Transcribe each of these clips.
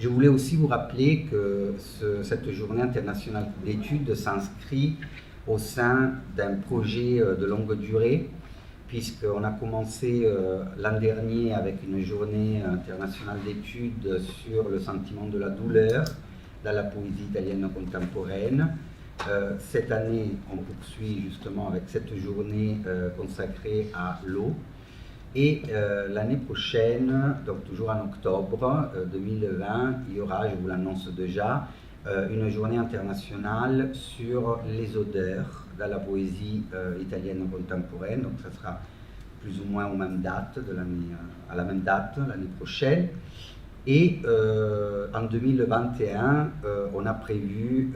Je voulais aussi vous rappeler que cette journée internationale d'études s'inscrit au sein d'un projet de longue durée, puisqu'on a commencé l'an dernier avec une journée internationale d'études sur le sentiment de la douleur dans la poésie italienne contemporaine. Cette année, on poursuit justement avec cette journée consacrée à l'eau. Et l'année prochaine, donc toujours en octobre 2020, il y aura, je vous l'annonce déjà, une journée internationale sur les odeurs dans la poésie italienne contemporaine. Donc ça sera plus ou moins aux mêmes dates à la même date l'année prochaine. Et en 2021, on a prévu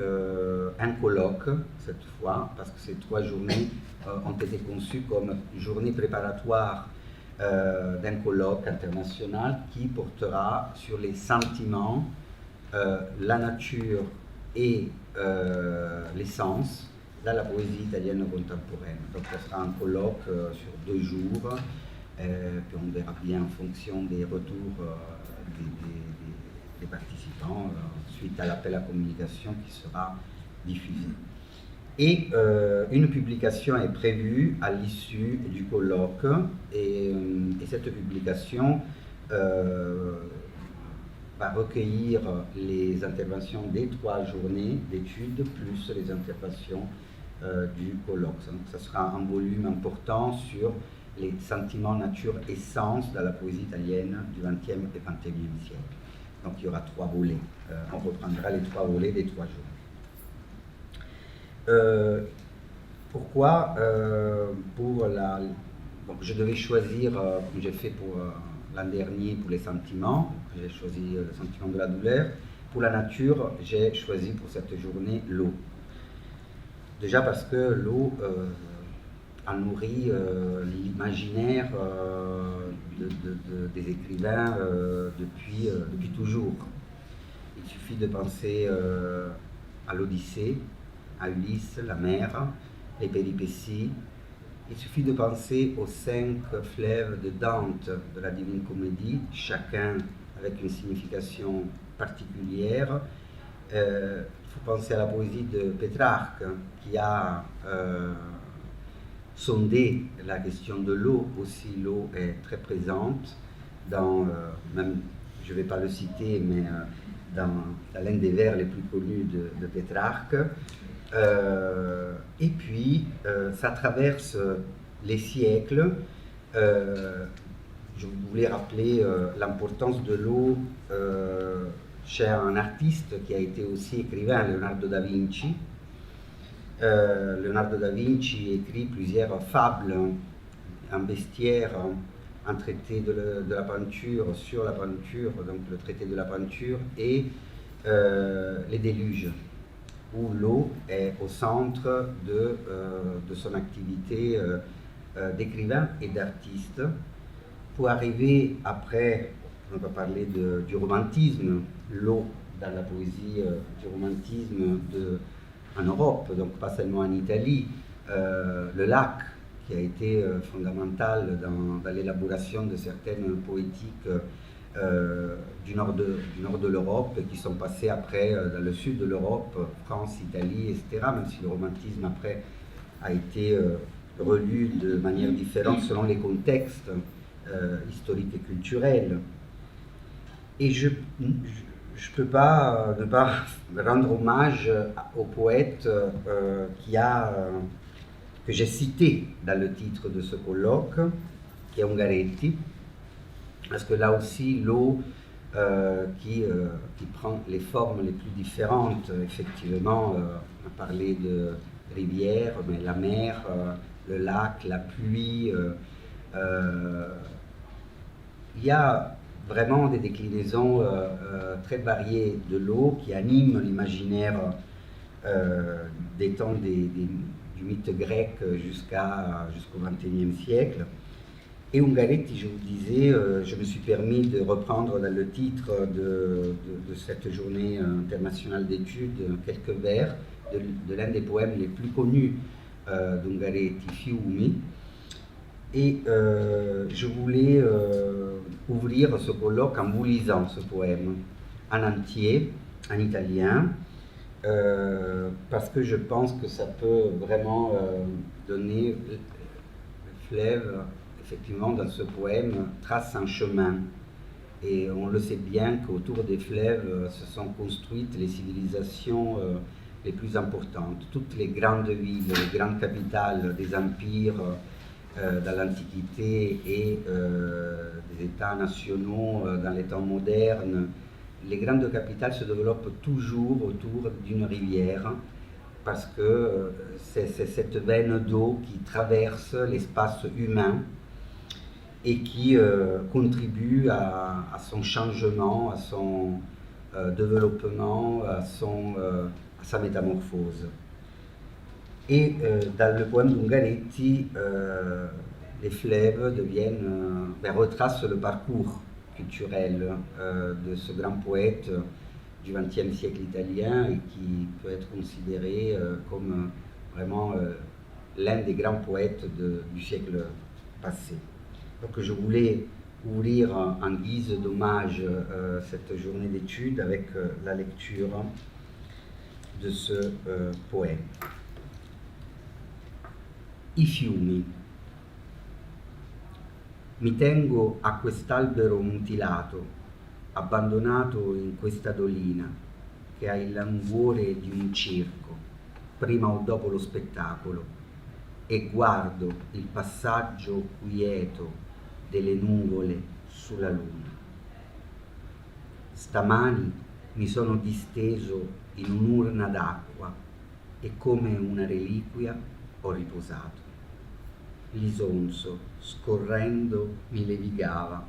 un colloque cette fois, parce que ces 3 journées ont été conçues comme journées préparatoires d'un colloque international qui portera sur les sentiments, la nature et l'essence dans la poésie italienne contemporaine. Donc ce sera un colloque sur 2 jours, puis on verra bien en fonction des retours des participants suite à l'appel à communication qui sera diffusé. Et une publication est prévue à l'issue du colloque, et cette publication va recueillir les interventions des 3 journées d'études, plus les interventions du colloque. Donc, ça sera un volume important sur les sentiments, nature, essence dans la poésie italienne du XXe et XXIe siècle. Donc il y aura 3 volets. On reprendra les 3 volets des 3 jours. Pourquoi donc je devais choisir, comme j'ai fait pour l'an dernier pour les sentiments, j'ai choisi le sentiment de la douleur. Pour la nature, j'ai choisi pour cette journée l'eau. Déjà parce que l'eau a nourri l'imaginaire des écrivains depuis toujours. Il suffit de penser à l'Odyssée, à Ulysse, la mer, les péripéties. Il suffit de penser aux 5 fleuves de Dante de la Divine Comédie, chacun avec une signification particulière. Il faut penser à la poésie de Pétrarque qui a sondé la question de l'eau. Aussi, l'eau est très présente dans, même, je ne vais pas le citer, mais dans l'un des vers les plus connus de Pétrarque. Et puis, ça traverse les siècles. Je voulais rappeler l'importance de l'eau chez un artiste qui a été aussi écrivain, Leonardo da Vinci. Leonardo da Vinci écrit plusieurs fables, un bestiaire, un traité de la peinture, sur la peinture, donc le traité de la peinture, et les déluges, où l'eau est au centre de son activité d'écrivain et d'artiste, pour arriver après, on va parler du romantisme, l'eau dans la poésie du romantisme en Europe, donc pas seulement en Italie, le lac qui a été fondamental dans l'élaboration de certaines poétiques du nord de l'Europe, qui sont passées après dans le sud de l'Europe, France, Italie, etc., même si le romantisme après a été relu de manière différente selon les contextes historiques et culturels. Et je ne peux pas ne pas rendre hommage au poète que j'ai cité dans le titre de ce colloque, qui est Ungaretti, parce que là aussi l'eau qui prend les formes les plus différentes, effectivement, on a parlé de rivière, mais la mer, le lac, la pluie, il y a vraiment des déclinaisons très variées de l'eau qui animent l'imaginaire des temps du mythe grec jusqu'au XXIe siècle. Et Ungaretti, je vous disais, je me suis permis de reprendre dans le titre de cette journée internationale d'études quelques vers de l'un des poèmes les plus connus d'Ungaretti, Fiumi. Et je voulais ouvrir ce colloque en vous lisant ce poème. en entier, en italien, parce que je pense que ça peut vraiment donner le fleuve, effectivement, dans ce poème, trace un chemin. Et on le sait bien qu'autour des fleuves se sont construites les civilisations les plus importantes. Toutes les grandes villes, les grandes capitales des empires dans l'Antiquité et des États nationaux dans les temps modernes, les grandes capitales se développent toujours autour d'une rivière parce que c'est cette veine d'eau qui traverse l'espace humain et qui contribue à son changement, à son développement, à sa métamorphose. Et dans le poème d'Ungaretti, les fleuves retracent le parcours culturel de ce grand poète du XXe siècle italien et qui peut être considéré comme vraiment l'un des grands poètes du siècle passé. Donc je voulais ouvrir en guise d'hommage cette journée d'études avec la lecture de ce poème. I fiumi. Mi tengo a quest'albero mutilato, abbandonato in questa dolina, che ha il languore di un circo, prima o dopo lo spettacolo, e guardo il passaggio quieto delle nuvole sulla luna. Stamani mi sono disteso in un'urna d'acqua e come una reliquia ho riposato. L'isonzo, scorrendo, mi levigava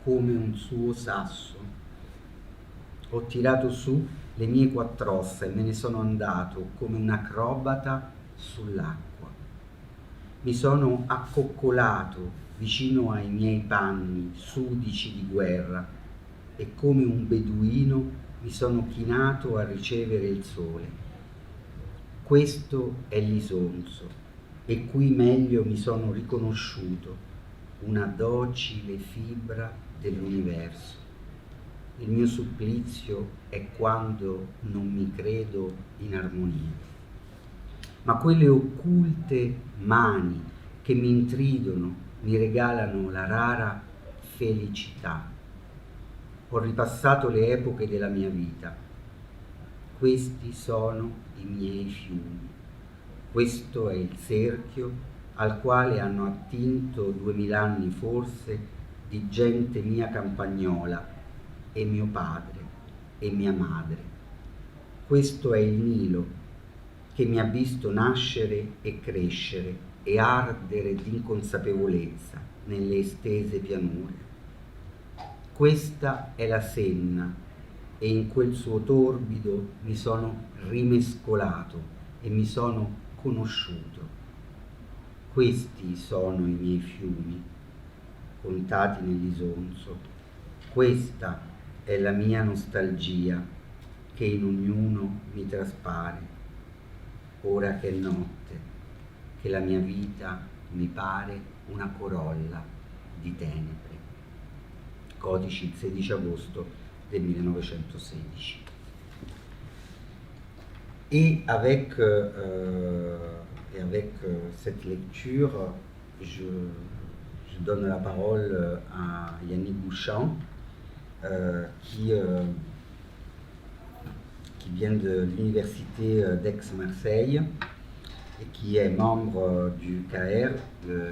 come un suo sasso. Ho tirato su le mie quattr'ossa e me ne sono andato come un acrobata sull'acqua. Mi sono accoccolato vicino ai miei panni sudici di guerra e come un beduino mi sono chinato a ricevere il sole. Questo è l'isonzo. E qui meglio mi sono riconosciuto, una docile fibra dell'universo. Il mio supplizio è quando non mi credo in armonia. Ma quelle occulte mani che mi intridono, mi regalano la rara felicità. Ho ripassato le epoche della mia vita. Questi sono i miei fiumi. Questo è il cerchio al quale hanno attinto 2000 anni forse di gente mia campagnola e mio padre e mia madre. Questo è il Nilo che mi ha visto nascere e crescere e ardere d'inconsapevolezza nelle estese pianure. Questa è la Senna e in quel suo torbido mi sono rimescolato e mi sono conosciuto. Questi sono i miei fiumi, contati nell'isonzo. Questa è la mia nostalgia che in ognuno mi traspare. Ora che è notte, che la mia vita mi pare una corolla di tenebre. Codici, il 16 agosto del 1916. Et avec cette lecture, je donne la parole à Yannick Bouchant, qui vient de l'université d'Aix-Marseille et qui est membre du CAER,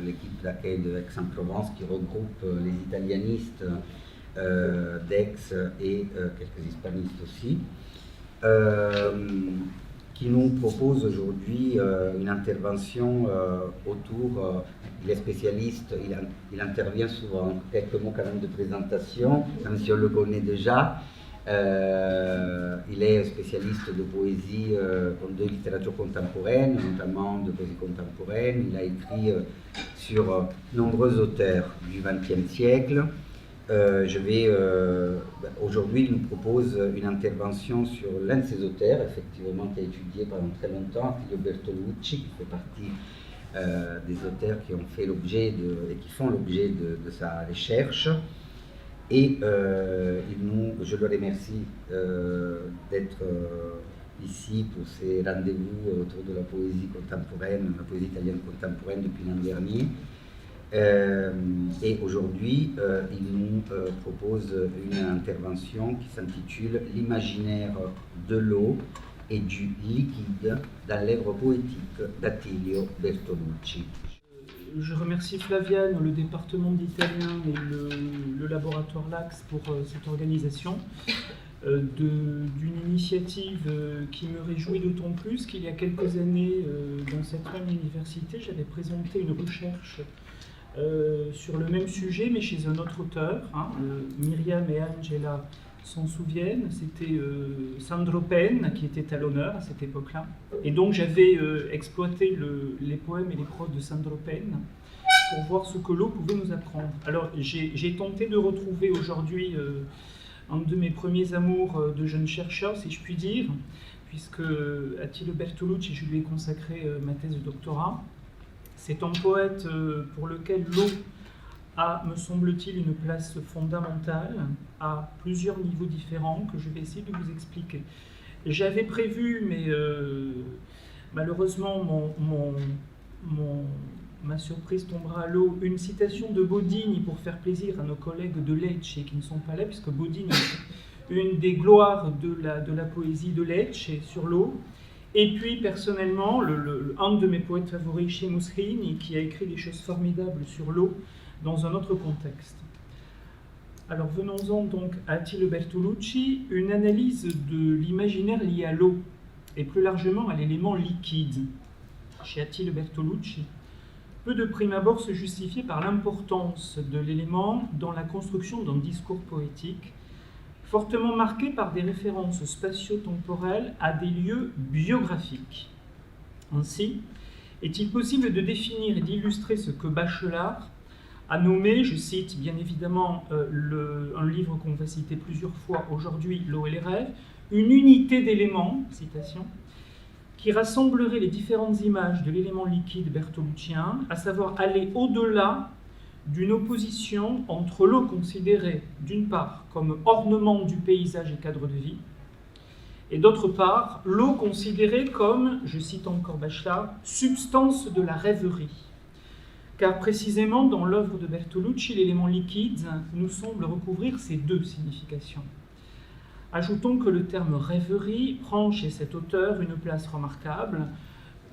l'équipe d'accueil de Aix-en-Provence, qui regroupe les italianistes d'Aix et quelques hispanistes aussi. Qui nous propose aujourd'hui une intervention autour, il est spécialiste, il intervient souvent, quelques mots quand même de présentation, même si on le connaît déjà. Il est spécialiste de poésie, de littérature contemporaine, notamment de poésie contemporaine. Il a écrit sur nombreux auteurs du XXe siècle. Aujourd'hui, il nous propose une intervention sur l'un de ses auteurs, effectivement, qui a étudié pendant très longtemps, Attilio Bertolucci, qui fait partie des auteurs qui ont fait l'objet et qui font l'objet de sa recherche. Et je le remercie d'être ici pour ces rendez-vous autour de la poésie contemporaine, la poésie italienne contemporaine depuis l'an dernier. Et aujourd'hui, il nous propose une intervention qui s'intitule « L'imaginaire de l'eau et du liquide dans l'œuvre poétique d'Attilio Bertolucci ». Je remercie Flaviane, le département d'italien et le laboratoire LAX pour cette organisation d'une initiative qui me réjouit d'autant plus qu'il y a quelques années, dans cette même université, j'avais présenté une recherche sur le même sujet, mais chez un autre auteur. Myriam et Angela s'en souviennent, c'était Sandro Penn qui était à l'honneur à cette époque-là. Et donc j'avais exploité les poèmes et les prods de Sandro Penn pour voir ce que l'eau pouvait nous apprendre. Alors j'ai tenté de retrouver aujourd'hui un de mes premiers amours de jeune chercheur, si je puis dire, puisque Attilio Bertolucci, je lui ai consacré ma thèse de doctorat. C'est un poète pour lequel l'eau a, me semble-t-il, une place fondamentale à plusieurs niveaux différents que je vais essayer de vous expliquer. J'avais prévu, mais malheureusement ma surprise tombera à l'eau, une citation de Bodini pour faire plaisir à nos collègues de Lecce qui ne sont pas là, puisque Bodini est une des gloires de la poésie de Lecce sur l'eau. Et puis, personnellement, un de mes poètes favoris, Seamus Heaney, qui a écrit des choses formidables sur l'eau dans un autre contexte. Alors, venons-en donc à Attilio Bertolucci, une analyse de l'imaginaire lié à l'eau, et plus largement à l'élément liquide. Chez Attilio Bertolucci, peut de prime abord se justifier par l'importance de l'élément dans la construction d'un discours poétique, fortement marqué par des références spatio-temporelles à des lieux biographiques. Ainsi, est-il possible de définir et d'illustrer ce que Bachelard a nommé, je cite bien évidemment un livre qu'on va citer plusieurs fois aujourd'hui, L'eau et les rêves, une unité d'éléments, citation, qui rassemblerait les différentes images de l'élément liquide bertoluccien, à savoir aller au-delà d'une opposition entre l'eau considérée, d'une part, comme ornement du paysage et cadre de vie, et d'autre part, l'eau considérée comme, je cite encore Bachelard, substance de la rêverie. Car précisément, dans l'œuvre de Bertolucci, l'élément liquide nous semble recouvrir ces deux significations. Ajoutons que le terme rêverie prend chez cet auteur une place remarquable.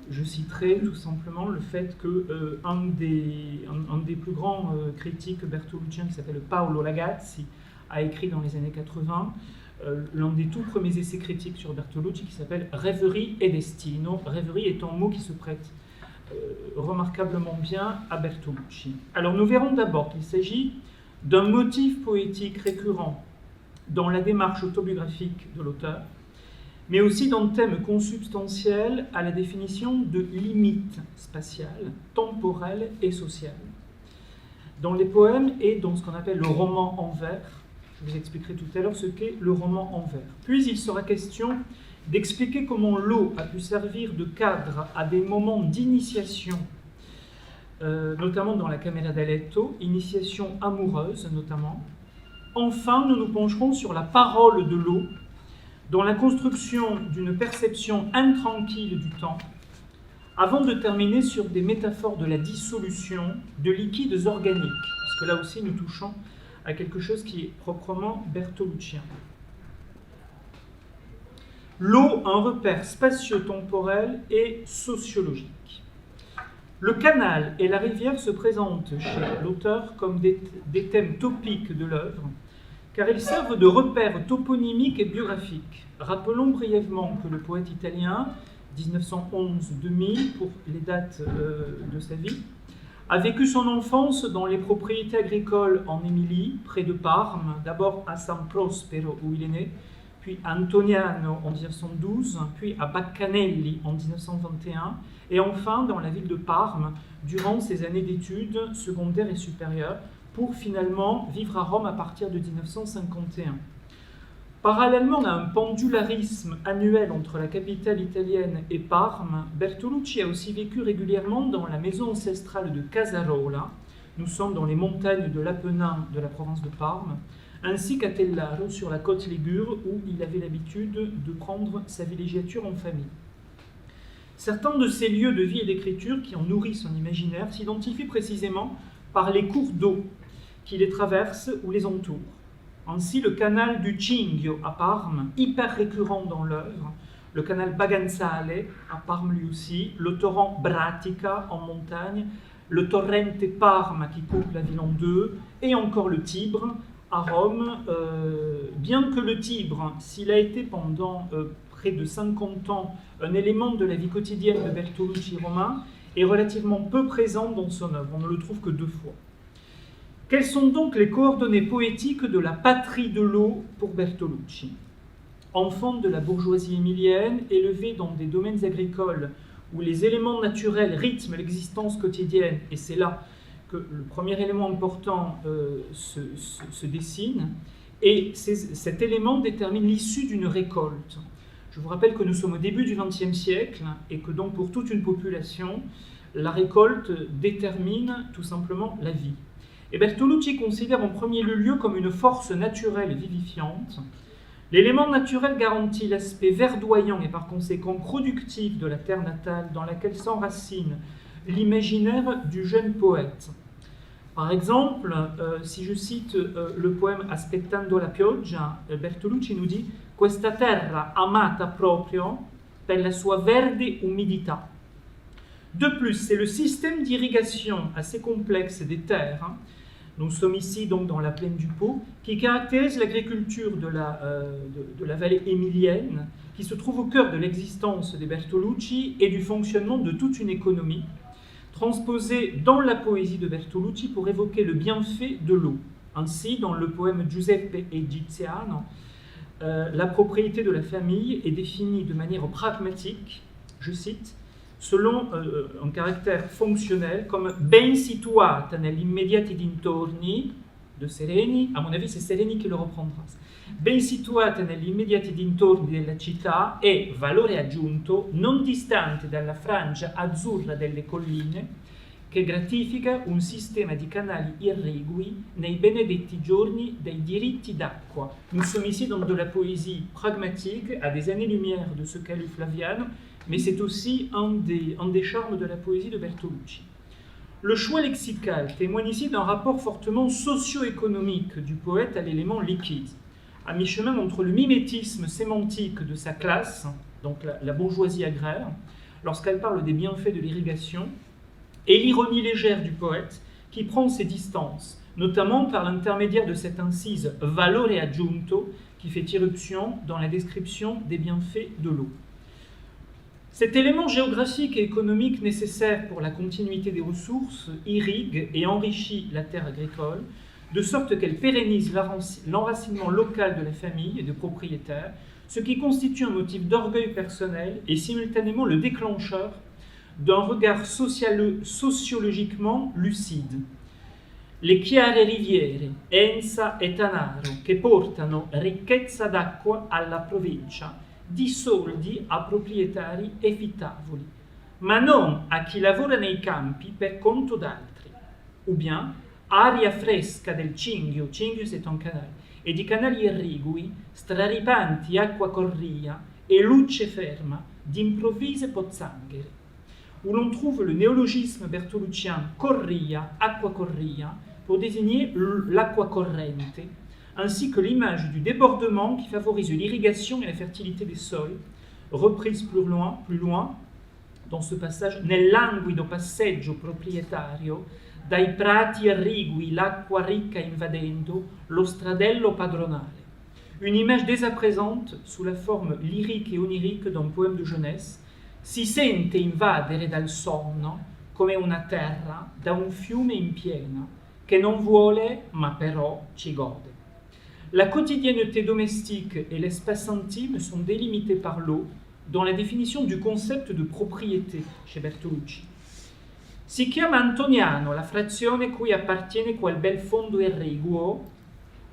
Je citerai tout simplement le fait qu'un des plus grands critiques bertolucciens, qui s'appelle Paolo Ragazzi, a écrit dans les années 80 l'un des tout premiers essais critiques sur Bertolucci qui s'appelle Rêverie et Destino. Rêverie est un mot qui se prête remarquablement bien à Bertolucci. Alors nous verrons d'abord qu'il s'agit d'un motif poétique récurrent dans la démarche autobiographique de l'auteur, mais aussi d'un thème consubstantiel à la définition de limites spatiales, temporelles et sociales. Dans les poèmes et dans ce qu'on appelle le roman en vers, je vous expliquerai tout à l'heure ce qu'est le roman en vers. Puis il sera question d'expliquer comment l'eau a pu servir de cadre à des moments d'initiation, notamment dans la Camera da Letto, initiation amoureuse notamment. Enfin, nous nous pencherons sur la parole de l'eau, dans la construction d'une perception intranquille du temps, avant de terminer sur des métaphores de la dissolution de liquides organiques, parce que là aussi nous touchons à quelque chose qui est proprement bertoluccien. L'eau, un repère spatio-temporel et sociologique. Le canal et la rivière se présentent chez l'auteur comme des thèmes topiques de l'œuvre, car ils servent de repères toponymiques et biographiques. Rappelons brièvement que le poète italien, 1911-2000 pour les dates de sa vie, a vécu son enfance dans les propriétés agricoles en Émilie, près de Parme, d'abord à San Prospero où il est né, puis à Antoniano en 1912, puis à Baccanelli en 1921, et enfin dans la ville de Parme durant ses années d'études secondaires et supérieures, pour finalement vivre à Rome à partir de 1951. Parallèlement à un pendularisme annuel entre la capitale italienne et Parme, Bertolucci a aussi vécu régulièrement dans la maison ancestrale de Casarola, Nous sommes dans les montagnes de l'Apennin de la province de Parme, ainsi qu'à Tellaro, sur la côte Ligure, où il avait l'habitude de prendre sa villégiature en famille. Certains de ces lieux de vie et d'écriture qui en nourrissent son imaginaire s'identifient précisément par les cours d'eau qui les traversent ou les entourent. Ainsi, le canal du Cinghio à Parme, hyper récurrent dans l'œuvre, le canal Baganzale à Parme lui aussi, le torrent Bratica en montagne, le torrente Parma qui coupe la ville en deux, et encore le Tibre à Rome, bien que le Tibre, s'il a été pendant près de 50 ans un élément de la vie quotidienne de Bertolucci romain, est relativement peu présent dans son œuvre, on ne le trouve que 2 fois. Quelles sont donc les coordonnées poétiques de la patrie de l'eau pour Bertolucci ? Enfant de la bourgeoisie émilienne, élevé dans des domaines agricoles où les éléments naturels rythment l'existence quotidienne, et c'est là que le premier élément important se dessine, et cet élément détermine l'issue d'une récolte. Je vous rappelle que nous sommes au début du XXe siècle, et que donc pour toute une population, la récolte détermine tout simplement la vie. Et Bertolucci considère en premier lieu comme une force naturelle vivifiante. L'élément naturel garantit l'aspect verdoyant et par conséquent productif de la terre natale dans laquelle s'enracine l'imaginaire du jeune poète. Par exemple, si je cite le poème Aspettando la pioggia, Bertolucci nous dit « Questa terra amata proprio per la sua verde umidità ». De plus, c'est le système d'irrigation assez complexe des terres, nous sommes ici donc dans la plaine du Pô, qui caractérise l'agriculture de la vallée émilienne, qui se trouve au cœur de l'existence des Bertolucci et du fonctionnement de toute une économie, transposée dans la poésie de Bertolucci pour évoquer le bienfait de l'eau. Ainsi, dans le poème Giuseppe Egiziano, la propriété de la famille est définie de manière pragmatique, je cite, selon un caractère fonctionnel, comme ben situata negli immediati dintorni de Sereni, à mon avis c'est Sereni qui le reprendra, ben situata negli immediati dintorni della città e, valore aggiunto, non distante dalla frangia azzurra delle colline, che gratifica un sistema di canali irrigui nei benedetti giorni dei diritti d'acqua. Nous sommes ici dans de la poésie pragmatique, à des années-lumière de ce qu'a lu Flaviano, mais c'est aussi un des charmes de la poésie de Bertolucci. Le choix lexical témoigne ici d'un rapport fortement socio-économique du poète à l'élément liquide, à mi-chemin entre le mimétisme sémantique de sa classe, donc la bourgeoisie agraire, lorsqu'elle parle des bienfaits de l'irrigation, et l'ironie légère du poète qui prend ses distances, notamment par l'intermédiaire de cette incise « valore aggiunto » qui fait irruption dans la description des bienfaits de l'eau. Cet élément géographique et économique nécessaire pour la continuité des ressources irrigue et enrichit la terre agricole, de sorte qu'elle pérennise l'enracinement local de la famille et de propriétaires, ce qui constitue un motif d'orgueil personnel et simultanément le déclencheur d'un regard sociologiquement lucide. Le chiare riviere, Ensa e Tanaro, che portano ricchezza d'acqua alla provincia, di soldi a proprietari e fittavoli, ma non a chi lavora nei campi per conto d'altri. Ou bien, aria fresca del Cinghio, Cinghio c'est un canal, e di canali irrigui, straripanti acqua corria e luce ferma d'improvvise pozzanghere, où l'on trouve le néologisme bertoluccien corria, acqua corria, pour désigner l'acqua corrente, ainsi que l'image du débordement qui favorise l'irrigation et la fertilité des sols, reprise plus loin dans ce passage, nel languido passeggio proprietario, dai prati irrigui l'acqua ricca invadendo lo stradello padronale. Une image dès à présent, sous la forme lyrique et onirique d'un poème de jeunesse, si sente invadere dal sonno, come una terra, da un fiume in piena, che non vuole, ma però ci gode. La quotidienneté domestique et l'espace intime sont délimités par l'eau dans la définition du concept de propriété chez Bertolucci. Si chiama Antoniano la frazione cui appartiene quel bel fondo irriguo,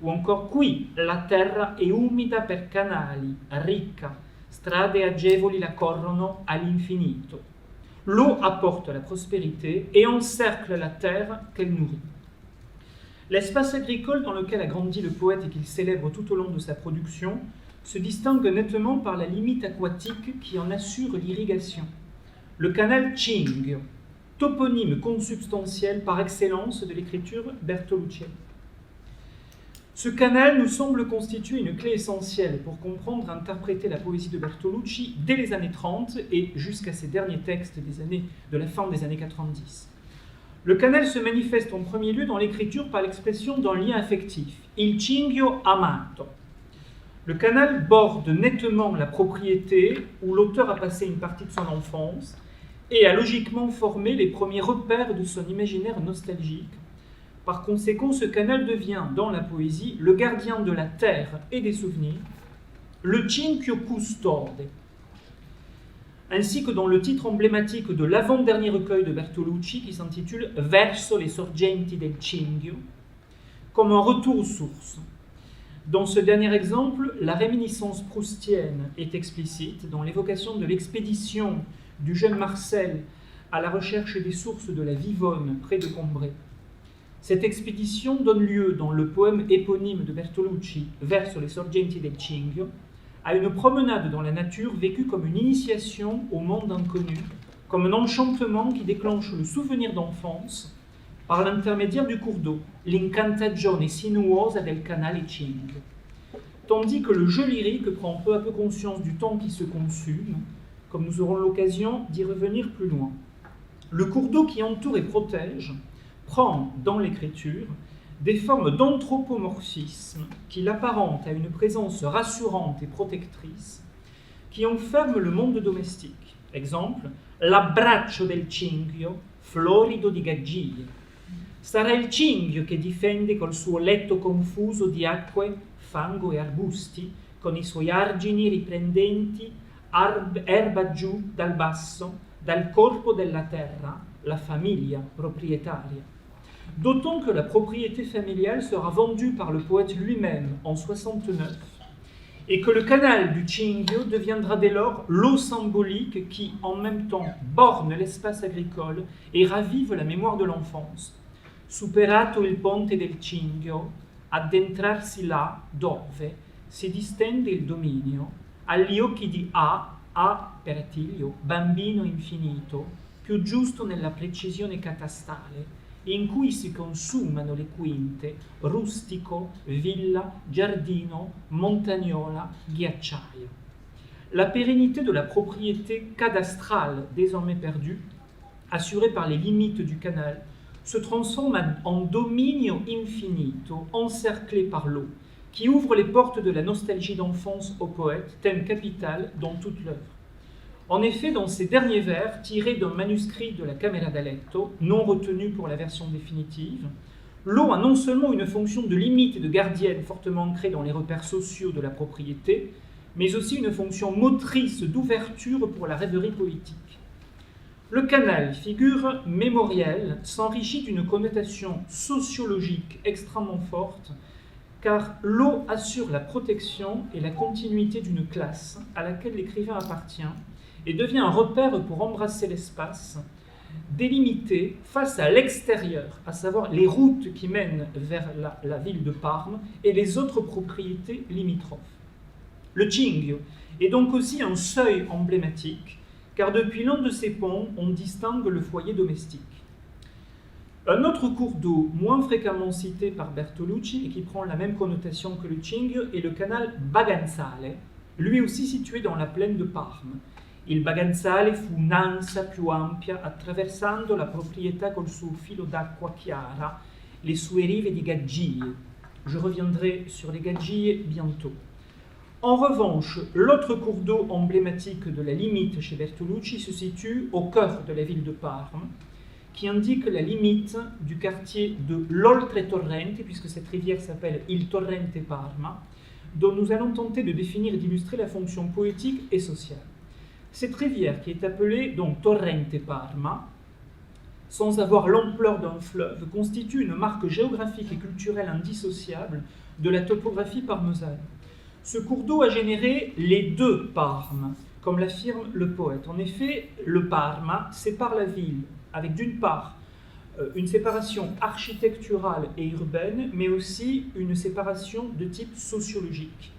o ancora qui la terra è umida per canali, ricca, strade agevoli la corrono all'infinito. L'eau apporte la prospérité et encercle la terre qu'elle nourrit. L'espace agricole dans lequel a grandi le poète et qu'il célèbre tout au long de sa production se distingue nettement par la limite aquatique qui en assure l'irrigation. Le canal Cingio, toponyme consubstantiel par excellence de l'écriture bertoluccienne. Ce canal nous semble constituer une clé essentielle pour comprendre et interpréter la poésie de Bertolucci dès les années 30 et jusqu'à ses derniers textes de la fin des années 90. Le canal se manifeste en premier lieu dans l'écriture par l'expression d'un lien affectif, il cingio amato. Le canal borde nettement la propriété où l'auteur a passé une partie de son enfance et a logiquement formé les premiers repères de son imaginaire nostalgique. Par conséquent, ce canal devient, dans la poésie, le gardien de la terre et des souvenirs, le cinquio custode, ainsi que dans le titre emblématique de l'avant-dernier recueil de Bertolucci qui s'intitule « Verso le sorgenti del Cingio », comme un retour aux sources. Dans ce dernier exemple, la réminiscence proustienne est explicite dans l'évocation de l'expédition du jeune Marcel à la recherche des sources de la Vivonne près de Combray. Cette expédition donne lieu, dans le poème éponyme de Bertolucci, Verso le sorgenti del Cingio, à une promenade dans la nature vécue comme une initiation au monde inconnu, comme un enchantement qui déclenche le souvenir d'enfance par l'intermédiaire du cours d'eau, l'incantagione sinuosa del canale Cingio. Tandis que le jeu lyrique prend peu à peu conscience du temps qui se consume, comme nous aurons l'occasion d'y revenir plus loin. Le cours d'eau qui entoure et protège prend, dans l'écriture, des formes d'anthropomorphisme qui l'apparentent à une présence rassurante et protectrice, qui enferme le monde domestique. Exemple, l'abbraccio del cingio, florido di gaggie. Sarà il cingio che difende col suo letto confuso di acque, fango e arbusti, con i suoi argini riprendenti erba giù dal basso, dal corpo della terra, la famiglia proprietaria. D'autant que la propriété familiale sera vendue par le poète lui-même en 69 et que le canal du Cingio deviendra dès lors l'eau symbolique qui, en même temps, borne l'espace agricole et ravive la mémoire de l'enfance. Superato il ponte del Cingio, addentrarsi là dove si distende il dominio, agli occhi di A per Attilio, bambino infinito, più giusto nella precisione catastale, in cui si consumano le quinte, rustico, villa, giardino, montagnola, ghiacciaio. La pérennité de la propriété cadastrale, désormais perdue, assurée par les limites du canal, se transforme en dominio infinito, encerclé par l'eau, qui ouvre les portes de la nostalgie d'enfance au poète, thème capital dans toute l'œuvre. En effet, dans ces derniers vers, tirés d'un manuscrit de la Camera da Letto, non retenu pour la version définitive, l'eau a non seulement une fonction de limite et de gardienne fortement ancrée dans les repères sociaux de la propriété, mais aussi une fonction motrice d'ouverture pour la rêverie poétique. Le canal, figure mémorielle, s'enrichit d'une connotation sociologique extrêmement forte, car l'eau assure la protection et la continuité d'une classe à laquelle l'écrivain appartient, et devient un repère pour embrasser l'espace, délimité face à l'extérieur, à savoir les routes qui mènent vers la ville de Parme et les autres propriétés limitrophes. Le Cingio est donc aussi un seuil emblématique, car depuis l'un de ces ponts, on distingue le foyer domestique. Un autre cours d'eau, moins fréquemment cité par Bertolucci et qui prend la même connotation que le Cingio, est le canal Baganzale, lui aussi situé dans la plaine de Parme. Il Baganzale fu un'ansa più ampia attraversando la proprietà col suo filo d'acqua chiara, le sue rive di Gaggie. Je reviendrai sur les Gaggie bientôt. En revanche, l'autre cours d'eau emblématique de la limite chez Bertolucci se situe au cœur de la ville de Parme, qui indique la limite du quartier de l'Oltre Torrente, puisque cette rivière s'appelle il Torrente Parma, dont nous allons tenter de définir et d'illustrer la fonction poétique et sociale. Cette rivière, qui est appelée donc Torrente Parma, sans avoir l'ampleur d'un fleuve, constitue une marque géographique et culturelle indissociable de la topographie parmesane. Ce cours d'eau a généré les deux Parmes, comme l'affirme le poète. En effet, le Parma sépare la ville avec d'une part une séparation architecturale et urbaine, mais aussi une séparation de type sociologique.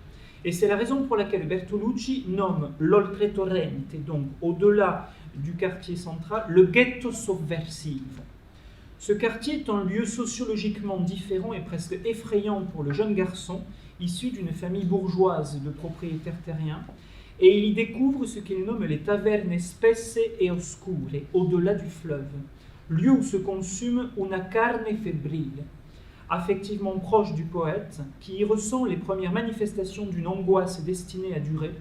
Et c'est la raison pour laquelle Bertolucci nomme l'Oltretorrente, donc au-delà du quartier central, le ghetto subversivo. Ce quartier est un lieu sociologiquement différent et presque effrayant pour le jeune garçon, issu d'une famille bourgeoise de propriétaires terriens, et il y découvre ce qu'il nomme les tavernes spesse et oscure, au-delà du fleuve, lieu où se consume una carne febrile, affectivement proche du poète, qui y ressent les premières manifestations d'une angoisse destinée à durer,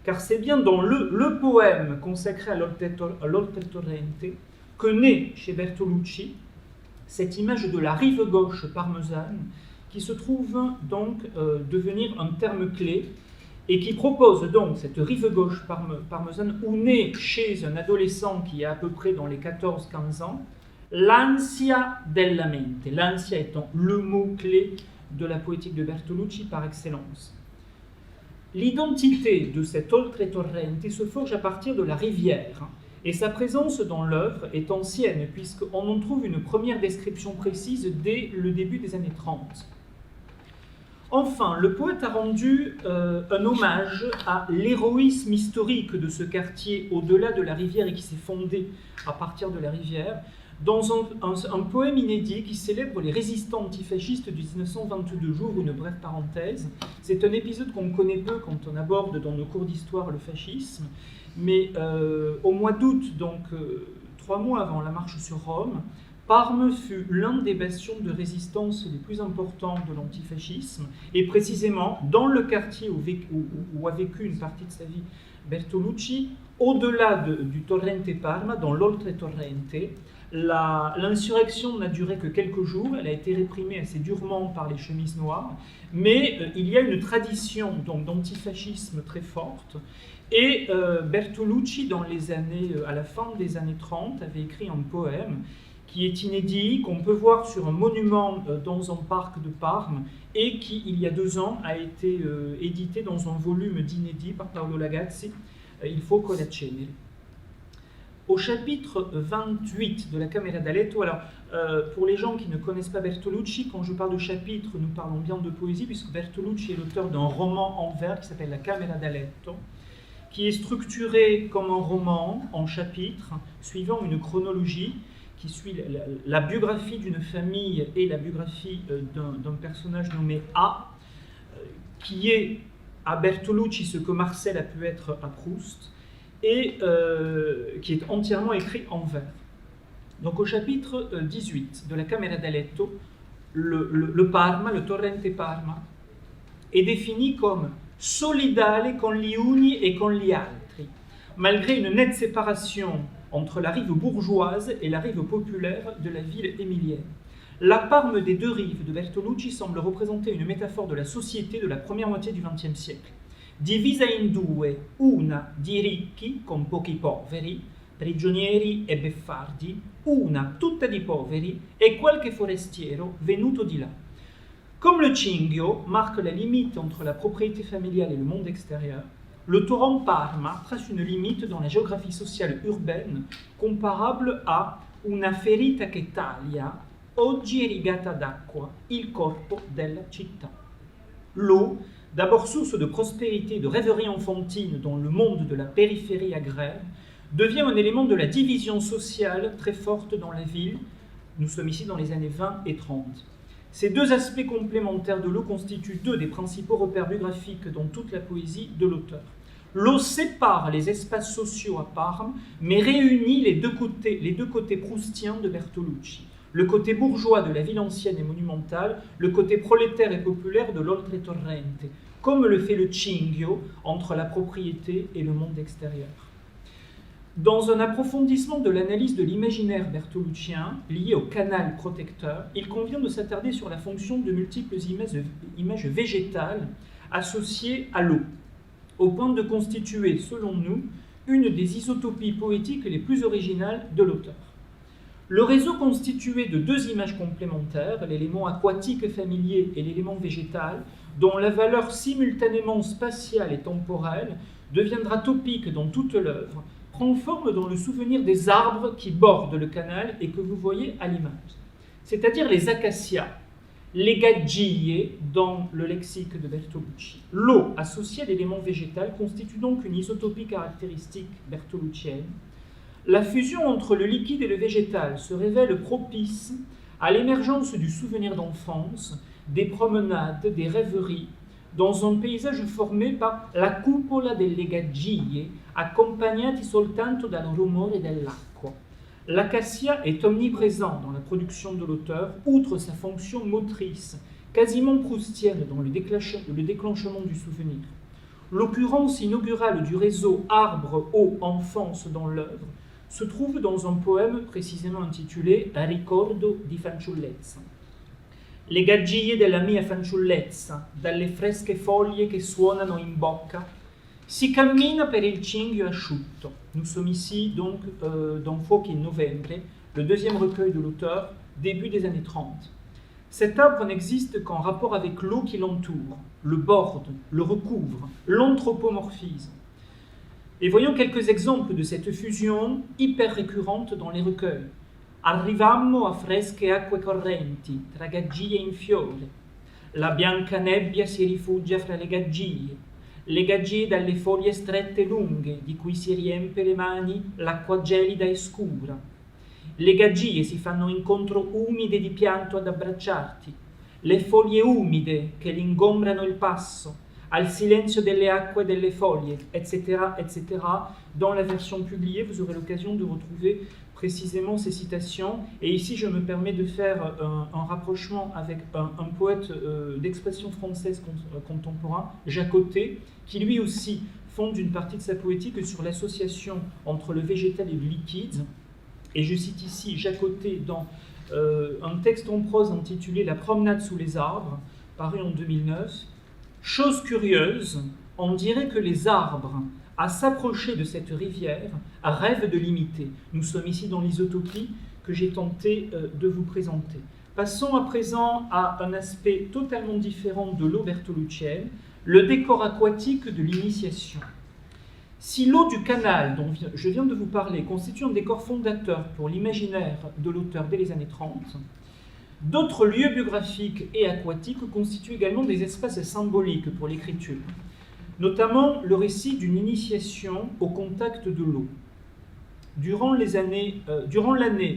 car c'est bien dans le poème consacré à l'Oltretorrente que naît chez Bertolucci cette image de la rive gauche parmesane, qui se trouve donc devenir un terme clé, et qui propose donc cette rive gauche parmesane où naît chez un adolescent qui a à peu près dans les 14-15 ans, l'ansia della mente, l'ansia étant le mot-clé de la poétique de Bertolucci par excellence. L'identité de cet Oltretorrente se forge à partir de la rivière, et sa présence dans l'œuvre est ancienne, puisqu'on en trouve une première description précise dès le début des années 30. Enfin, le poète a rendu un hommage à l'héroïsme historique de ce quartier au-delà de la rivière et qui s'est fondé à partir de la rivière, dans un poème inédit qui célèbre les résistants antifascistes du 1922. J'ouvre une brève parenthèse. C'est un épisode qu'on connaît peu quand on aborde dans nos cours d'histoire le fascisme, mais au mois d'août, donc 3 mois avant la marche sur Rome, Parme fut l'un des bastions de résistance les plus importants de l'antifascisme, et précisément dans le quartier où a vécu une partie de sa vie Bertolucci, au-delà du Torrente Parma, dans l'Oltretorrente, l'insurrection n'a duré que quelques jours, elle a été réprimée assez durement par les chemises noires, mais il y a une tradition donc d'antifascisme très forte, et Bertolucci, à la fin des années 30, avait écrit un poème qui est inédit, qu'on peut voir sur un monument dans un parc de Parme, et qui, il y a 2 ans, a été édité dans un volume d'inédit par Paolo Lagazzi, Il fuoco e la cenere. Au chapitre 28 de la Camera d'Aletto, alors pour les gens qui ne connaissent pas Bertolucci, quand je parle de chapitre, nous parlons bien de poésie, puisque Bertolucci est l'auteur d'un roman en vers qui s'appelle La Camera d'Aletto, qui est structuré comme un roman en chapitres, suivant une chronologie qui suit la biographie d'une famille et la biographie d'un personnage nommé A, qui est à Bertolucci ce que Marcel a pu être à Proust, et qui est entièrement écrit en vers. Donc au chapitre 18 de la Camera d'Aletto, le Parma, le Torrente Parma, est défini comme solidale con gli uni e con gli altri, malgré une nette séparation entre la rive bourgeoise et la rive populaire de la ville émilienne. La Parme des 2 rives de Bertolucci semble représenter une métaphore de la société de la première moitié du XXe siècle. Divisa in 2, una di ricchi con pochi poveri, prigionieri e beffardi, una tutta di poveri e qualche forestiero venuto di là. Comme le Cinghio marque la limite entre la propriété familiale et le monde extérieur, le torrent Parma trace une limite dans la géographie sociale urbaine comparable à una ferita che taglia, oggi è rigata d'acqua, il corpo della città. L'eau, d'abord source de prospérité et de rêverie enfantine dans le monde de la périphérie agraire, devient un élément de la division sociale très forte dans la ville. Nous sommes ici dans les années 20 et 30. Ces 2 aspects complémentaires de l'eau constituent 2 des principaux repères biographiques dans toute la poésie de l'auteur. L'eau sépare les espaces sociaux à Parme, mais réunit les deux côtés proustiens de Bertolucci. Le côté bourgeois de la ville ancienne et monumentale, le côté prolétaire et populaire de l'Oltretorrente, comme le fait le Cinghio entre la propriété et le monde extérieur. Dans un approfondissement de l'analyse de l'imaginaire bertoluccien lié au canal protecteur, il convient de s'attarder sur la fonction de multiples images végétales associées à l'eau, au point de constituer, selon nous, une des isotopies poétiques les plus originales de l'auteur. Le réseau constitué de 2 images complémentaires, l'élément aquatique familier et l'élément végétal, dont la valeur simultanément spatiale et temporelle deviendra topique dans toute l'œuvre, prend forme dans le souvenir des arbres qui bordent le canal et que vous voyez à l'image, c'est-à-dire les acacias, les gaggie dans le lexique de Bertolucci. L'eau associée à l'élément végétal constitue donc une isotopie caractéristique bertoluccienne. La fusion entre le liquide et le végétal se révèle propice à l'émergence du souvenir d'enfance, des promenades, des rêveries, dans un paysage formé par la cupola delle gaggie, accompagnati soltanto dal rumore dell'acqua. L'acacia est omniprésent dans la production de l'auteur, outre sa fonction motrice, quasiment proustienne dans le déclenchement du souvenir. L'occurrence inaugurale du réseau arbre-eau-enfance dans l'œuvre se trouve dans un poème précisément intitulé Ricordo di fanciullezza. Le gaggie della mia fanciullezza, dalle fresche foglie che suonano in bocca, si cammina per il cinghio asciutto. Nous sommes ici donc dans Fuochi in Novembre, le deuxième recueil de l'auteur, début des années 30. Cet arbre n'existe qu'en rapport avec l'eau qui l'entoure, le borde, le recouvre, l'anthropomorphise. Et voyons quelques exemples de cette fusion hyper récurrente dans les recueils. Arrivammo a fresche acque correnti, tra gaggie in fiore. La bianca nebbia si rifugia fra le gaggie dalle foglie strette e lunghe, di cui si riempie le mani l'acqua gelida e scura. Le gaggie si fanno incontro umide di pianto ad abbracciarti, le foglie umide che l'ingombrano il passo, al silenzio delle acque e delle foglie, etc., etc. Dans la version publiée, vous aurez l'occasion de retrouver précisément ces citations. Et ici, je me permets de faire un rapprochement avec un poète d'expression française contemporain, Jacotet, qui lui aussi fonde une partie de sa poétique sur l'association entre le végétal et le liquide. Et je cite ici Jacotet dans un texte en prose intitulé « La promenade sous les arbres », paru en 2009. Chose curieuse, on dirait que les arbres, à s'approcher de cette rivière, rêvent de l'imiter. Nous sommes ici dans l'isotopie que j'ai tenté de vous présenter. Passons à présent à un aspect totalement différent de l'eau bertoluccienne, le décor aquatique de l'initiation. Si l'eau du canal dont je viens de vous parler constitue un décor fondateur pour l'imaginaire de l'auteur dès les années 30, d'autres lieux biographiques et aquatiques constituent également des espaces symboliques pour l'écriture, notamment le récit d'une initiation au contact de l'eau. Durant l'année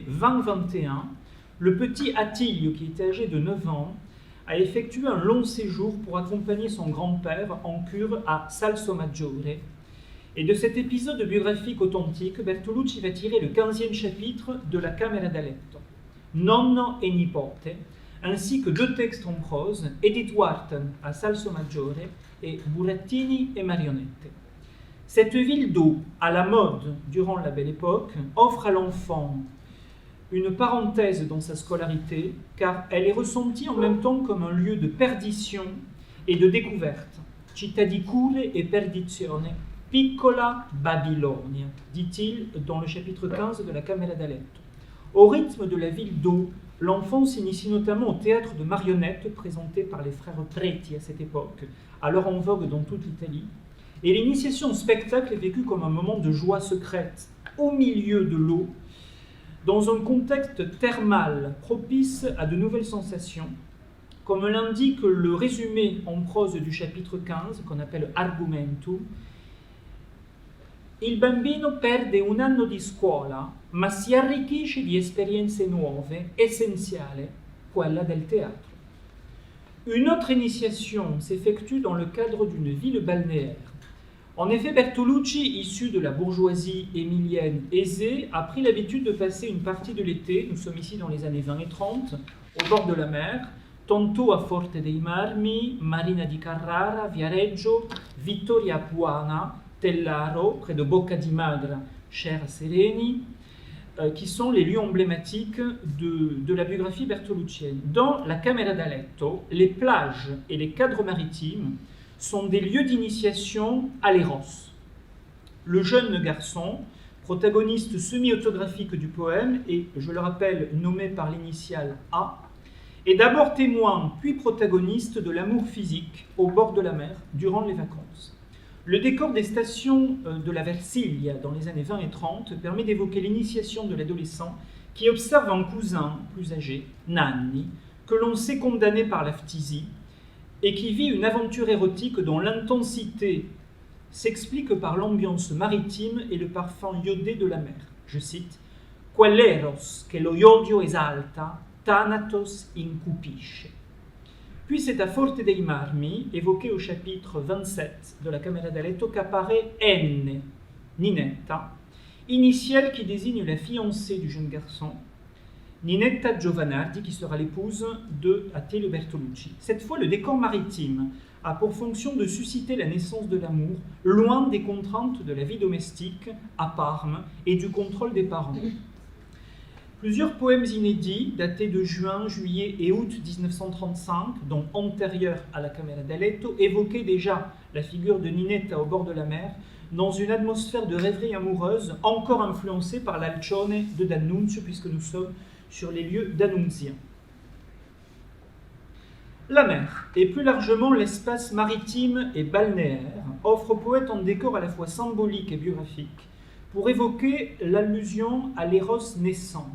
2021, le petit Attilio, qui était âgé de 9 ans, a effectué un long séjour pour accompagner son grand-père en cure à Salsomaggiore. Et de cet épisode biographique authentique, Bertolucci va tirer le 15e chapitre de La Camera da letto, Nonno e nipote, ainsi que 2 textes en prose, Edith Wharton à Salsomaggiore et Burattini et Marionette. Cette ville d'eau, à la mode durant la Belle Époque, offre à l'enfant une parenthèse dans sa scolarité, car elle est ressentie en même temps comme un lieu de perdition et de découverte. Città di cure e perdizione, piccola Babilonia, dit-il dans le chapitre 15 de la Camera da letto. Au rythme de la ville d'eau, l'enfant s'initie notamment au théâtre de marionnettes présenté par les frères Preti à cette époque, alors en vogue dans toute l'Italie. Et l'initiation au spectacle est vécue comme un moment de joie secrète, au milieu de l'eau, dans un contexte thermal propice à de nouvelles sensations, comme l'indique le résumé en prose du chapitre 15, qu'on appelle Argumentum. Il bambino perde un anno di scuola, ma si arricchisce di esperienze nuove, essenziale, quella del théâtre. Une autre initiation s'effectue dans le cadre d'une ville balnéaire. En effet, Bertolucci, issu de la bourgeoisie émilienne aisée, a pris l'habitude de passer une partie de l'été, nous sommes ici dans les années 20 et 30, au bord de la mer, tantôt à Forte dei Marmi, Marina di Carrara, Viareggio, Vittoria Puana, Tellaro, près de Bocca di Magra, cher à Sereni, qui sont les lieux emblématiques de la biographie bertoluccienne. Dans La Camera da letto, les plages et les cadres maritimes sont des lieux d'initiation à l'éros. Le jeune garçon, protagoniste semi-autographique du poème, et je le rappelle, nommé par l'initiale A, est d'abord témoin puis protagoniste de l'amour physique au bord de la mer durant les vacances. Le décor des stations de la Versilia dans les années 20 et 30 permet d'évoquer l'initiation de l'adolescent qui observe un cousin plus âgé, Nanni, que l'on sait condamné par la phtisie, et qui vit une aventure érotique dont l'intensité s'explique par l'ambiance maritime et le parfum iodé de la mer. Je cite « Quel eros che lo iodio esalta, thanatos incupisce ». Puis c'est à Forte dei Marmi, évoqué au chapitre 27 de la Camera da Letto, qu'apparaît N, Ninetta, initiale qui désigne la fiancée du jeune garçon, Ninetta Giovanardi, qui sera l'épouse de Attilio Bertolucci. Cette fois, le décor maritime a pour fonction de susciter la naissance de l'amour, loin des contraintes de la vie domestique à Parme et du contrôle des parents. Plusieurs poèmes inédits, datés de juin, juillet et août 1935, donc antérieurs à la Camera da Letto, évoquaient déjà la figure de Ninetta au bord de la mer, dans une atmosphère de rêverie amoureuse, encore influencée par l'Alcione de D'Annunzio, puisque nous sommes sur les lieux d'Annunzia. La mer, et plus largement l'espace maritime et balnéaire, offre au poète un décor à la fois symbolique et biographique, pour évoquer l'allusion à l'éros naissant.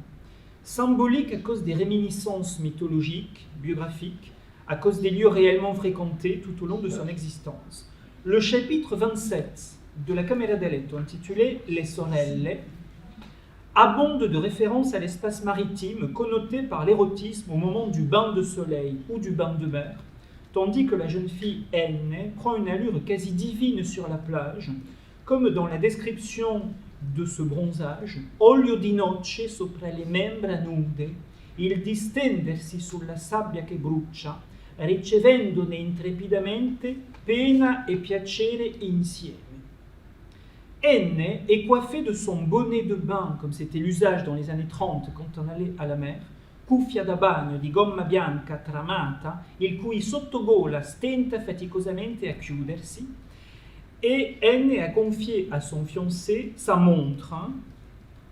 Symbolique à cause des réminiscences mythologiques, biographiques, à cause des lieux réellement fréquentés tout au long de son existence. Le chapitre 27 de la Camera da Letto, intitulé « Les sorelle », abonde de références à l'espace maritime connoté par l'érotisme au moment du bain de soleil ou du bain de mer, tandis que la jeune fille N prend une allure quasi divine sur la plage, comme dans la description de ce bronzage, olio di noce sopra le membra nude, il distendersi sulla sabbia che brucia, ricevendone intrepidamente pena e piacere insieme. N est coiffée de son bonnet de bain, comme c'était l'usage dans les années 30 quand on allait à la mer, cuffia da bagno di gomma bianca tramata, il cui sottogola stenta faticosamente a chiudersi, et N a confié à son fiancé sa montre.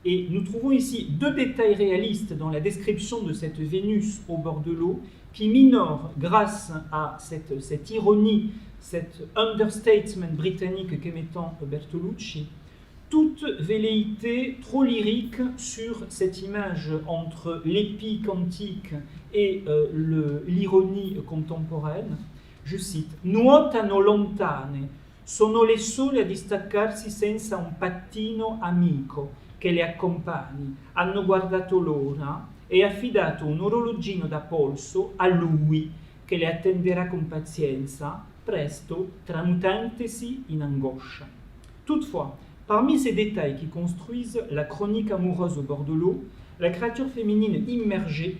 Et nous trouvons ici deux détails réalistes dans la description de cette Vénus au bord de l'eau qui minorent, grâce à cette ironie, cet understatement britannique qu'émettant Bertolucci, toute velléité trop lyrique sur cette image entre l'épique antique et l'ironie contemporaine. Je cite « Nuotano lontane, sono le sole a distaccarsi senza un pattino amico che le accompagni, hanno guardato l'ora e affidato un orologino da polso a lui che le attenderà con pazienza, presto tramutantesi in angoscia ». Toutefois, parmi ces détails qui construisent la chronique amoureuse au bord de l'eau, la créature féminine immergée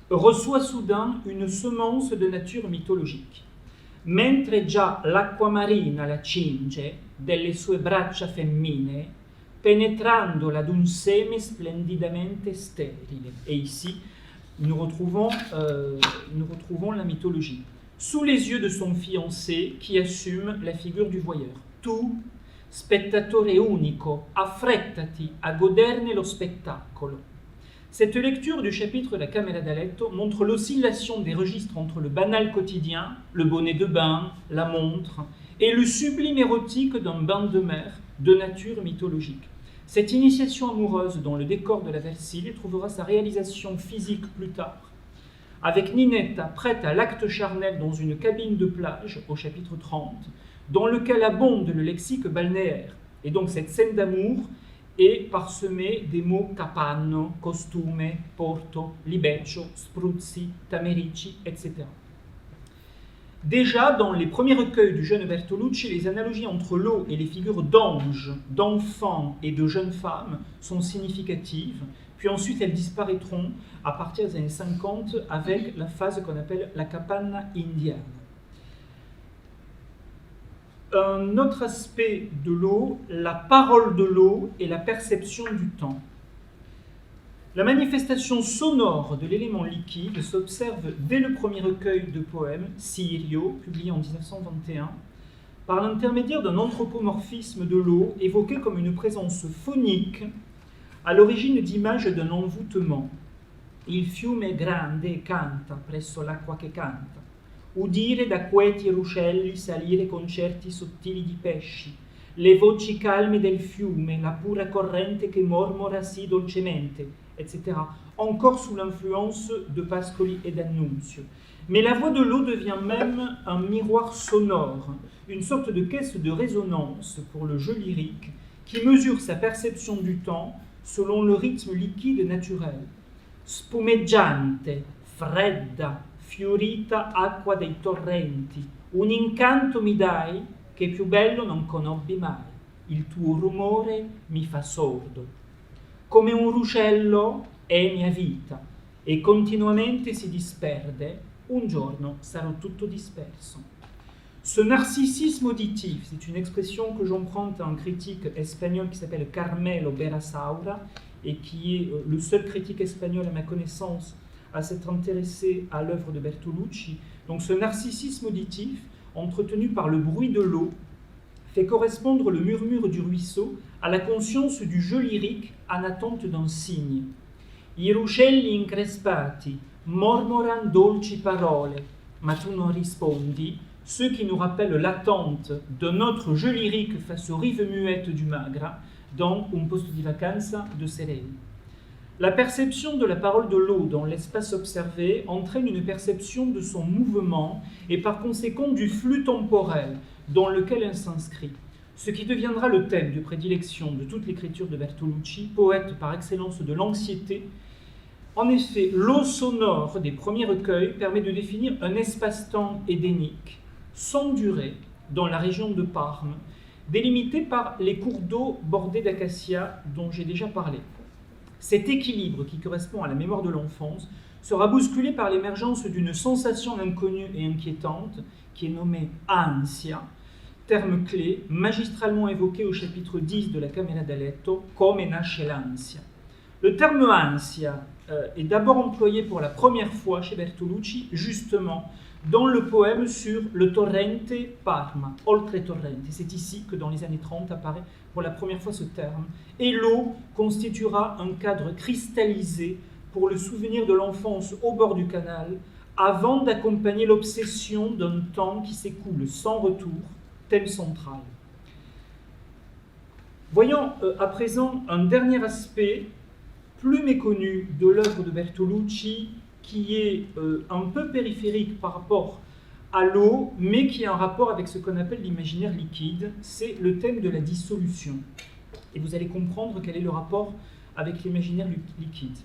reçoit soudain une semence de nature mythologique. Mentre già l'acqua marina la cinge delle sue braccia femmine, penetrandola d'un seme splendidamente sterile. Et ici, nous retrouvons la mythologie. Sous les yeux de son fiancé qui assume la figure du voyeur. Tu, spettatore unico, affrettati a goderne lo spettacolo. Cette lecture du chapitre de la Camera da Letto montre l'oscillation des registres entre le banal quotidien, le bonnet de bain, la montre, et le sublime érotique d'un bain de mer de nature mythologique. Cette initiation amoureuse dans le décor de la Versilia trouvera sa réalisation physique plus tard, avec Ninetta prête à l'acte charnel dans une cabine de plage au chapitre 30, dans lequel abonde le lexique balnéaire. Et donc cette scène d'amour est parsemée des mots capanno, costume, porto, libeccio, spruzzi, tamerici, etc. Déjà, dans les premiers recueils du jeune Bertolucci, les analogies entre l'eau et les figures d'anges, d'enfants et de jeunes femmes sont significatives, puis ensuite elles disparaîtront à partir des années 50 avec la phase qu'on appelle la capanna indiana. Un autre aspect de l'eau, la parole de l'eau et la perception du temps. La manifestation sonore de l'élément liquide s'observe dès le premier recueil de poèmes, Sirio, publié en 1921, par l'intermédiaire d'un anthropomorphisme de l'eau évoqué comme une présence phonique à l'origine d'images d'un envoûtement. Il fiume è grande e canta presso l'acqua che canta. udire da quieti ruscelli salire concerti sottili di pesci, le voci calme del fiume, la pura corrente che mormora si dolcemente, etc. Encore sous l'influence de Pascoli et d'Annunzio. Mais la voix de l'eau devient même un miroir sonore, une sorte de caisse de résonance pour le jeu lyrique qui mesure sa perception du temps selon le rythme liquide naturel. Spumeggiante, fredda, fiorita acqua dei torrenti, un incanto mi dai che più bello non conobbi mai, il tuo rumore mi fa sordo. Come un ruscello è mia vita e continuamente si disperde, un giorno sarò tutto disperso. Ce narcissisme auditif, c'est une expression que j'emprunte à un critique espagnol qui s'appelle Carmelo Berasaura et qui est le seul critique espagnol à ma connaissance à s'être intéressé à l'œuvre de Bertolucci. Donc ce narcissisme auditif, entretenu par le bruit de l'eau, fait correspondre le murmure du ruisseau à la conscience du jeu lyrique en attente d'un signe. I ruscelli increspati mormoran dolci parole, ma tu non rispondi, ce qui nous rappelle l'attente de notre jeu lyrique face aux rives muettes du Magra dans Un posto di vacanza de Sereni. La perception de la parole de l'eau dans l'espace observé entraîne une perception de son mouvement et par conséquent du flux temporel dans lequel elle s'inscrit, ce qui deviendra le thème de prédilection de toute l'écriture de Bertolucci, poète par excellence de l'anxiété. En effet, l'eau sonore des premiers recueils permet de définir un espace-temps édénique, sans durée, dans la région de Parme, délimité par les cours d'eau bordés d'acacias dont j'ai déjà parlé. Cet équilibre qui correspond à la mémoire de l'enfance sera bousculé par l'émergence d'une sensation inconnue et inquiétante qui est nommée ansia, terme clé magistralement évoqué au chapitre 10 de la Camera da Letto, Come nasce l'ansia. Le terme ansia est d'abord employé pour la première fois chez Bertolucci, justement, dans le poème sur le torrente Parma, Oltre torrente. C'est ici que dans les années 30 apparaît pour la première fois ce terme. Et l'eau constituera un cadre cristallisé pour le souvenir de l'enfance au bord du canal, avant d'accompagner l'obsession d'un temps qui s'écoule sans retour, thème central. Voyons à présent un dernier aspect plus méconnu de l'œuvre de Bertolucci, qui est un peu périphérique par rapport à l'eau, mais qui a un rapport avec ce qu'on appelle l'imaginaire liquide, c'est le thème de la dissolution. Et vous allez comprendre quel est le rapport avec l'imaginaire liquide.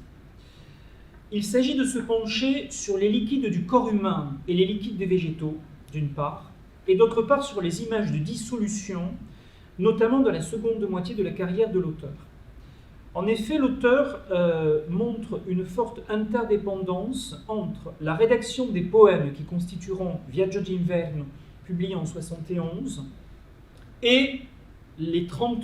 Il s'agit de se pencher sur les liquides du corps humain et les liquides des végétaux, d'une part, et d'autre part sur les images de dissolution, notamment dans la seconde moitié de la carrière de l'auteur. En effet, l'auteur montre une forte interdépendance entre la rédaction des poèmes qui constitueront Viaggio d'inverno, publié en 71, et les 3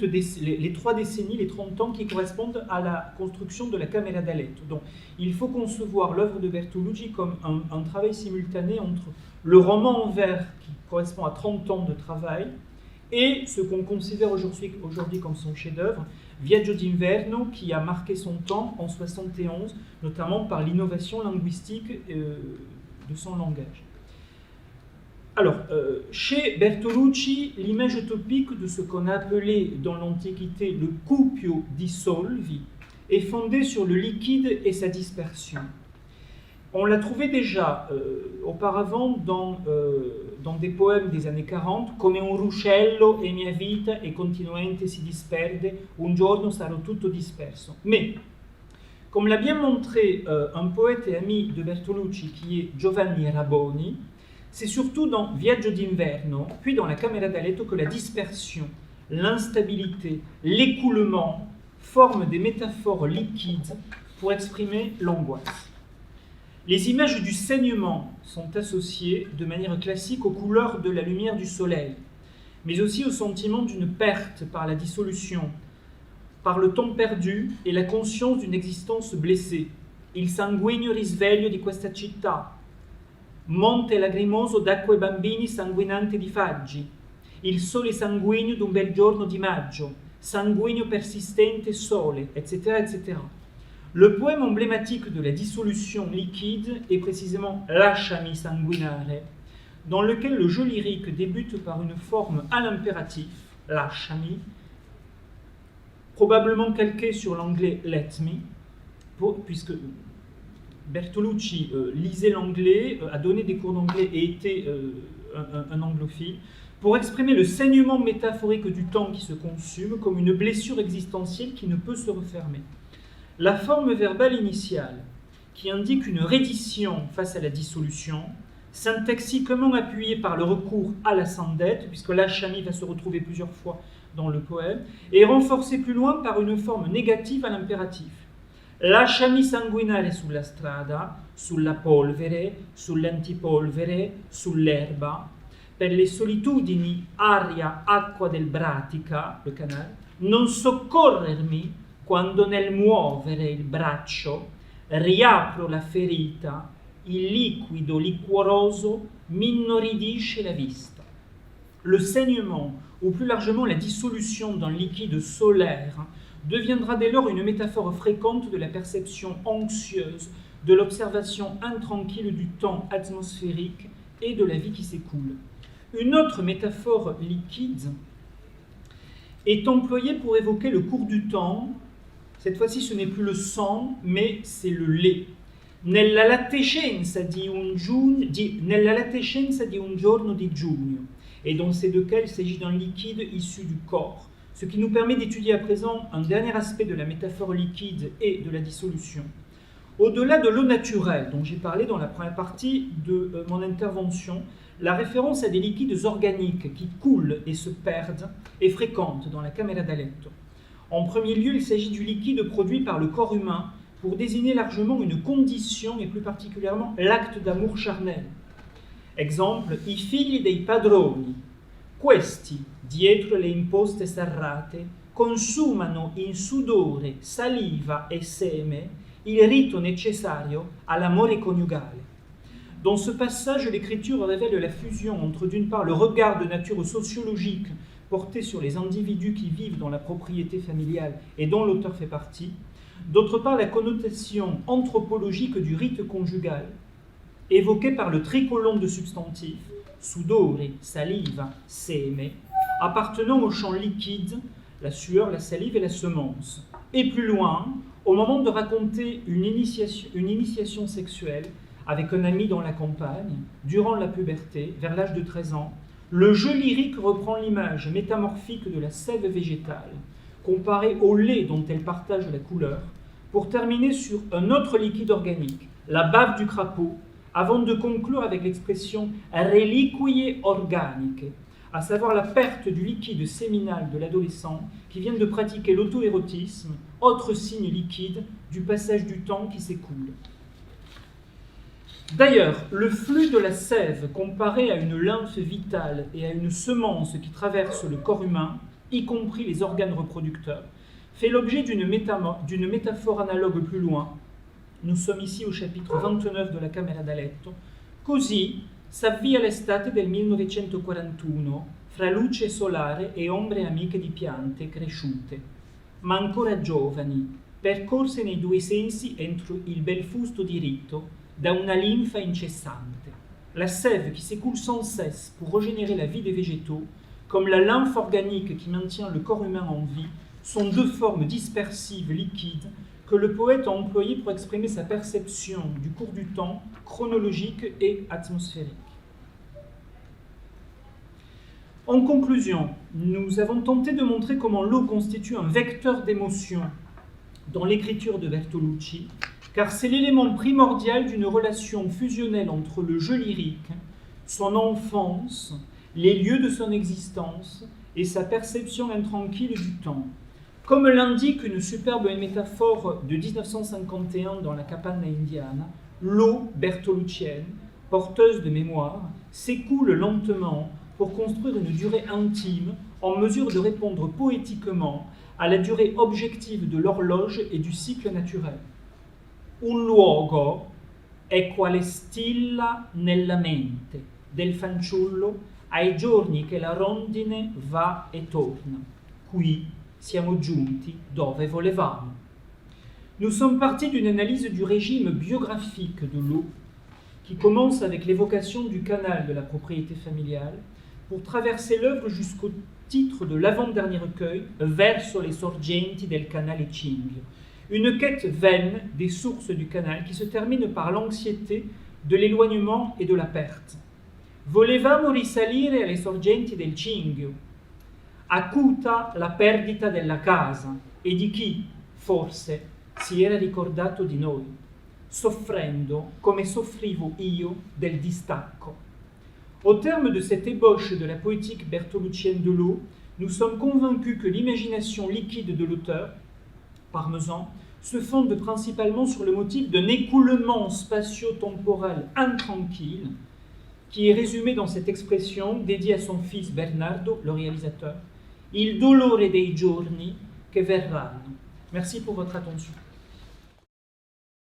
décennies, les 30 ans qui correspondent à la construction de la Camera da Letto. Donc, il faut concevoir l'œuvre de Bertolucci comme un travail simultané entre le roman en vers, qui correspond à 30 ans de travail, et ce qu'on considère aujourd'hui comme son chef-d'œuvre, Viaggio d'inverno, qui a marqué son temps en 71, notamment par l'innovation linguistique de son langage. Alors, chez Bertolucci, l'image utopique de ce qu'on a appelé dans l'Antiquité le cupio di solvi est fondée sur le liquide et sa dispersion. On l'a trouvé déjà auparavant dans des poèmes des années 40, Come un ruscello è mia vita e continuamente si disperde, un giorno sarò tutto disperso. Mais, comme l'a bien montré un poète et ami de Bertolucci qui est Giovanni Raboni, c'est surtout dans Viaggio d'inverno, puis dans la Camera da Letto, que la dispersion, l'instabilité, l'écoulement forment des métaphores liquides pour exprimer l'angoisse. Les images du saignement sont associées de manière classique aux couleurs de la lumière du soleil, mais aussi au sentiment d'une perte par la dissolution, par le temps perdu et la conscience d'une existence blessée. Il sanguigno risveglio di questa città, monte lagrimoso d'acque bambini sanguinante di faggi, il sole sanguigno d'un bel giorno di maggio, sanguigno persistente sole, etc., etc. Le poème emblématique de la dissolution liquide est précisément Lasciami sanguinare, dans lequel le jeu lyrique débute par une forme à l'impératif, lasciami, probablement calqué sur l'anglais let me, puisque Bertolucci lisait l'anglais, a donné des cours d'anglais et était un anglophile, pour exprimer le saignement métaphorique du temps qui se consume comme une blessure existentielle qui ne peut se refermer. La forme verbale initiale, qui indique une reddition face à la dissolution, syntaxiquement appuyée par le recours à la sans-dette, puisque lasciami va se retrouver plusieurs fois dans le poème, est renforcée plus loin par une forme négative à l'impératif. Lasciami sanguinare sulla strada, sulla polvere, sull'antipolvere, sull'erba, per le solitudini, aria, acqua del Bratica, le canale, non soccorrermi quando nel muovere il braccio riapro la ferita, il liquido liquoroso m'innoridisce la vista. Le saignement, ou plus largement la dissolution d'un liquide solaire, deviendra dès lors une métaphore fréquente de la perception anxieuse, de l'observation intranquille du temps atmosphérique et de la vie qui s'écoule. Une autre métaphore liquide est employée pour évoquer le cours du temps. Cette fois-ci, ce n'est plus le sang, mais c'est le lait. Nella latescenza di un giorno di giugno, et dans ces deux cas, il s'agit d'un liquide issu du corps, ce qui nous permet d'étudier à présent un dernier aspect de la métaphore liquide et de la dissolution. Au-delà de l'eau naturelle, dont j'ai parlé dans la première partie de mon intervention, la référence à des liquides organiques qui coulent et se perdent est fréquente dans la Camera d'Aletto. En premier lieu, il s'agit du liquide produit par le corps humain pour désigner largement une condition et plus particulièrement l'acte d'amour charnel. Exemple, i figli dei padroni. Questi, dietro le imposte serrate, consumano in sudore, saliva e seme il rito necessario all'amore coniugale. Dans ce passage, l'Écriture révèle la fusion entre, d'une part, le regard de nature sociologique porté sur les individus qui vivent dans la propriété familiale et dont l'auteur fait partie, d'autre part, la connotation anthropologique du rite conjugal, évoquée par le tricolon de substantifs, sudore, saliva, seme, appartenant au champ liquide, la sueur, la salive et la semence. Et plus loin, au moment de raconter une initiation sexuelle avec un ami dans la campagne, durant la puberté, vers l'âge de 13 ans, le jeu lyrique reprend l'image métamorphique de la sève végétale, comparée au lait dont elle partage la couleur, pour terminer sur un autre liquide organique, la bave du crapaud, avant de conclure avec l'expression « reliquie organique », à savoir la perte du liquide séminal de l'adolescent qui vient de pratiquer l'auto-érotisme, autre signe liquide du passage du temps qui s'écoule. D'ailleurs, le flux de la sève comparé à une lymphe vitale et à une semence qui traverse le corps humain, y compris les organes reproducteurs, fait l'objet d'une métaphore analogue plus loin. Nous sommes ici au chapitre 29 de la Camera d'Aletto. Così s'avvia l'estate del 1941 fra luce solare e ombre amiche di piante cresciute, ma ancora giovani, percorse nei due sensi entro il bel fusto diritto da una linfa incessante. La sève qui s'écoule sans cesse pour régénérer la vie des végétaux, comme la lymphe organique qui maintient le corps humain en vie, sont deux formes dispersives liquides que le poète a employées pour exprimer sa perception du cours du temps chronologique et atmosphérique. En conclusion, nous avons tenté de montrer comment l'eau constitue un vecteur d'émotion dans l'écriture de Bertolucci, car c'est l'élément primordial d'une relation fusionnelle entre le jeu lyrique, son enfance, les lieux de son existence et sa perception intranquille du temps. Comme l'indique une superbe métaphore de 1951 dans la Capanna indiana, l'eau bertoluccienne, porteuse de mémoire, s'écoule lentement pour construire une durée intime en mesure de répondre poétiquement à la durée objective de l'horloge et du cycle naturel. Un luogo è quale stilla nella mente del fanciullo ai giorni che la rondine va e torna. Qui siamo giunti dove volevamo. Nous sommes partis d'une analyse du régime biographique de l'eau qui commence avec l'évocation du canal de la propriété familiale, pour traverser l'œuvre jusqu'au titre de l'avant-dernier recueil, Verso le sorgenti del canale Cinghio, une quête vaine des sources du canal qui se termine par l'anxiété de l'éloignement et de la perte. Volevamo risalire alle sorgenti del Cinghio, acuta la perdita della casa e di chi, forse, si era ricordato di noi, soffrendo come soffrivo io del distacco. Au terme de cette ébauche de la poétique bertoluccienne de l'eau, nous sommes convaincus que l'imagination liquide de l'auteur, Parmesan, se fonde principalement sur le motif d'un écoulement spatio-temporel intranquille, qui est résumé dans cette expression dédiée à son fils Bernardo, le réalisateur, « Il dolore dei giorni che verranno ». Merci pour votre attention.